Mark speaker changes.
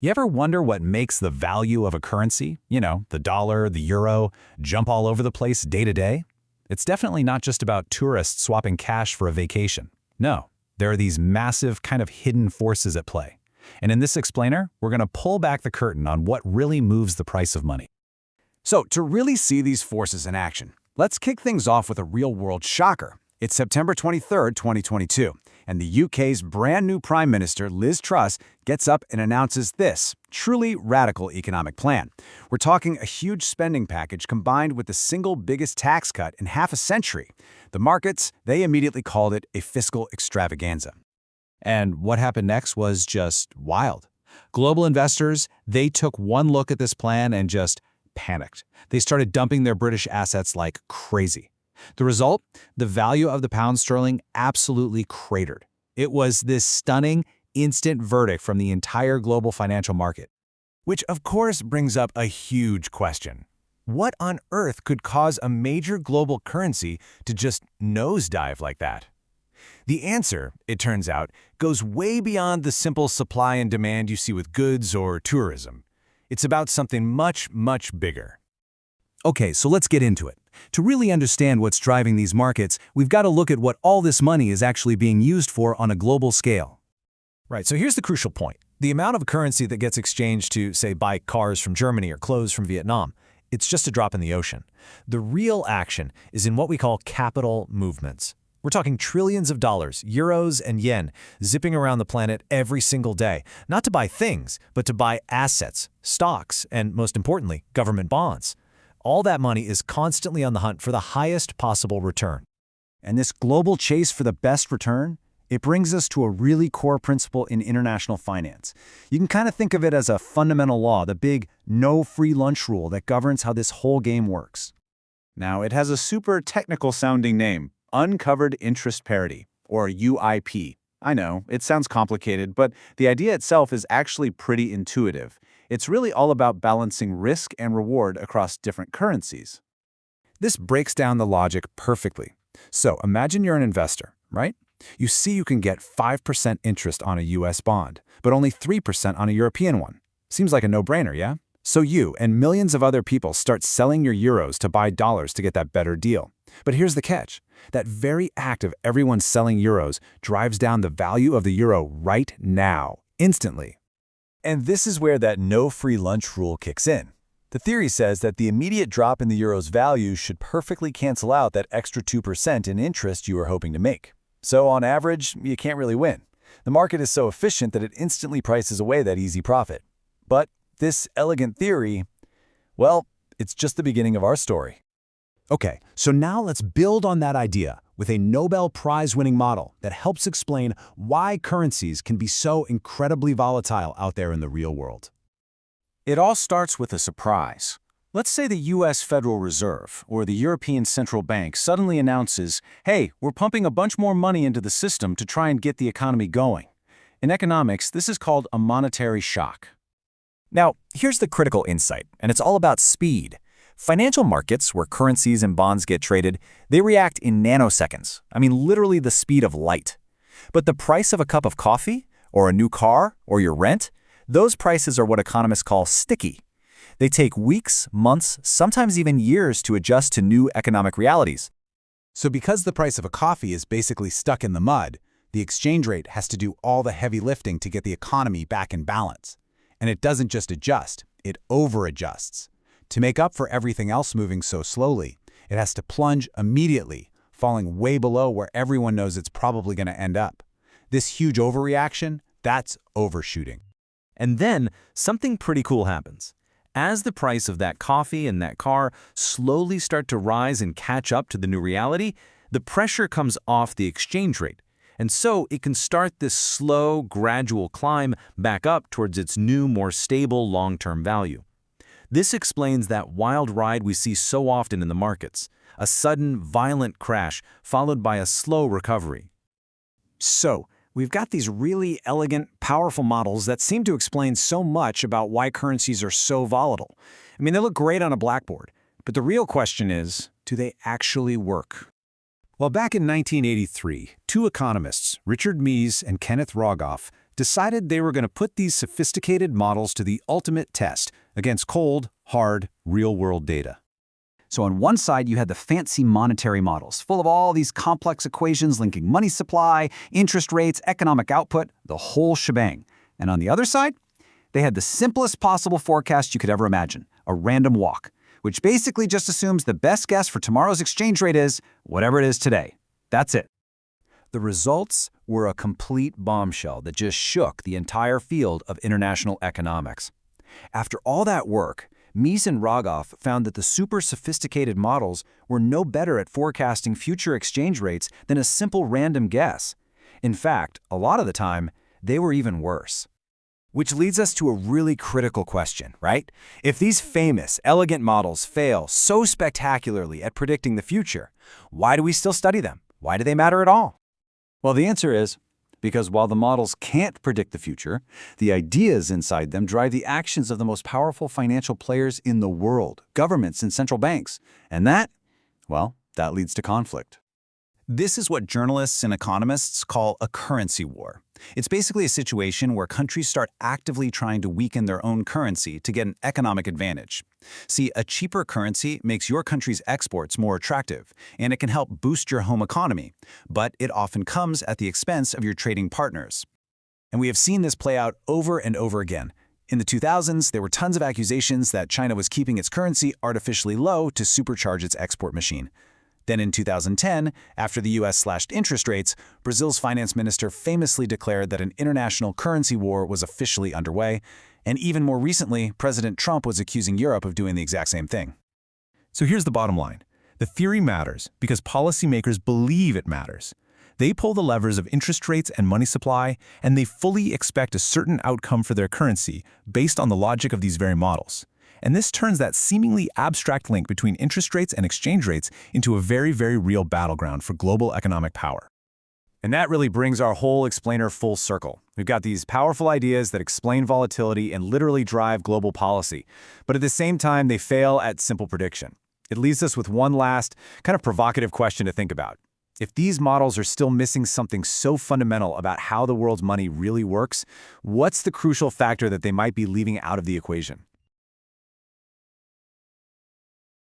Speaker 1: You ever wonder what makes the value of a currency, the dollar, the euro, jump all over the place day to day? It's definitely not just about tourists swapping cash for a vacation. No, there are these massive kind of hidden forces at play. And in this explainer, we're going to pull back the curtain on what really moves the price of money.
Speaker 2: So, to really see these forces in action, let's kick things off with a real-world shocker. It's September 23, 2022, and the UK's brand new Prime Minister, Liz Truss, gets up and announces this truly radical economic plan. We're talking a huge spending package combined with the single biggest tax cut in half a century. The markets, they immediately called it a fiscal extravaganza.
Speaker 1: And what happened next was just wild. Global investors, they took one look at this plan and just panicked. They started dumping their British assets like crazy. The result? The value of the pound sterling absolutely cratered. It was this stunning, instant verdict from the entire global financial market.
Speaker 3: Which, of course, brings up a huge question. What on earth could cause a major global currency to just nosedive like that? The answer, it turns out, goes way beyond the simple supply and demand you see with goods or tourism. It's about something much, much bigger.
Speaker 1: Okay, so let's get into it. To really understand what's driving these markets, we've got to look at what all this money is actually being used for on a global scale.
Speaker 3: Right, so here's the crucial point. The amount of currency that gets exchanged to, say, buy cars from Germany or clothes from Vietnam, it's just a drop in the ocean. The real action is in what we call capital movements. We're talking trillions of dollars, euros and yen, zipping around the planet every single day, not to buy things, but to buy assets, stocks, and most importantly, government bonds. All that money is constantly on the hunt for the highest possible return.
Speaker 2: And this global chase for the best return, it brings us to a really core principle in international finance. You can kind of think of it as a fundamental law, the big no free lunch rule that governs how this whole game works. Now, it has a super technical sounding name, Uncovered Interest Parity, or UIP. I know, it sounds complicated, but the idea itself is actually pretty intuitive. It's really all about balancing risk and reward across different currencies.
Speaker 1: This breaks down the logic perfectly. So imagine you're an investor, right? You see you can get 5% interest on a US bond, but only 3% on a European one. Seems like a no-brainer, yeah? So you and millions of other people start selling your euros to buy dollars to get that better deal. But here's the catch. That very act of everyone selling euros drives down the value of the euro right now, instantly.
Speaker 3: And this is where that no free lunch rule kicks in. The theory says that the immediate drop in the euro's value should perfectly cancel out that extra 2% in interest you were hoping to make. So on average, you can't really win. The market is so efficient that it instantly prices away that easy profit. But this elegant theory, well, it's just the beginning of our story.
Speaker 1: Okay, so now let's build on that idea with a Nobel Prize-winning model that helps explain why currencies can be so incredibly volatile out there in the real world.
Speaker 2: It all starts with a surprise. Let's say the US Federal Reserve or the European Central Bank suddenly announces, hey, we're pumping a bunch more money into the system to try and get the economy going. In economics, this is called a monetary shock.
Speaker 3: Now, here's the critical insight, and it's all about speed. Financial markets, where currencies and bonds get traded, they react in nanoseconds. I mean, literally the speed of light. But the price of a cup of coffee, or a new car, or your rent, those prices are what economists call sticky. They take weeks, months, sometimes even years to adjust to new economic realities.
Speaker 1: So because the price of a coffee is basically stuck in the mud, the exchange rate has to do all the heavy lifting to get the economy back in balance. And it doesn't just adjust, it over-adjusts. To make up for everything else moving so slowly, it has to plunge immediately, falling way below where everyone knows it's probably going to end up. This huge overreaction, that's overshooting.
Speaker 4: And then something pretty cool happens. As the price of that coffee and that car slowly start to rise and catch up to the new reality, the pressure comes off the exchange rate. And so it can start this slow, gradual climb back up towards its new, more stable long-term value. This explains that wild ride we see so often in the markets, a sudden, violent crash followed by a slow recovery.
Speaker 2: So, we've got these really elegant, powerful models that seem to explain so much about why currencies are so volatile. I mean, they look great on a blackboard, but the real question is, do they actually work?
Speaker 1: Well, back in 1983, two economists, Richard Mies and Kenneth Rogoff, decided they were going to put these sophisticated models to the ultimate test against cold, hard, real-world data.
Speaker 2: So on one side, you had the fancy monetary models, full of all these complex equations linking money supply, interest rates, economic output, the whole shebang. And on the other side, they had the simplest possible forecast you could ever imagine, a random walk, which basically just assumes the best guess for tomorrow's exchange rate is whatever it is today. That's it. The results were a complete bombshell that just shook the entire field of international economics. After all that work, Mies and Rogoff found that the super sophisticated models were no better at forecasting future exchange rates than a simple random guess. In fact, a lot of the time, they were even worse. Which leads us to a really critical question, right? If these famous, elegant models fail so spectacularly at predicting the future, why do we still study them? Why do they matter at all? Well, the answer is because while the models can't predict the future, the ideas inside them drive the actions of the most powerful financial players in the world, governments and central banks. And that leads to conflict.
Speaker 1: This is what journalists and economists call a currency war. It's basically a situation where countries start actively trying to weaken their own currency to get an economic advantage. See, a cheaper currency makes your country's exports more attractive, and it can help boost your home economy, but it often comes at the expense of your trading partners. And we have seen this play out over and over again. In the 2000s, there were tons of accusations that China was keeping its currency artificially low to supercharge its export machine. Then in 2010, after the US slashed interest rates, Brazil's finance minister famously declared that an international currency war was officially underway. And even more recently, President Trump was accusing Europe of doing the exact same thing.
Speaker 5: So here's the bottom line. The theory matters because policymakers believe it matters. They pull the levers of interest rates and money supply, and they fully expect a certain outcome for their currency based on the logic of these very models. And this turns that seemingly abstract link between interest rates and exchange rates into a very, very real battleground for global economic power.
Speaker 1: And that really brings our whole explainer full circle. We've got these powerful ideas that explain volatility and literally drive global policy. But at the same time, they fail at simple prediction. It leaves us with one last, kind of provocative question to think about. If these models are still missing something so fundamental about how the world's money really works, what's the crucial factor that they might be leaving out of the equation?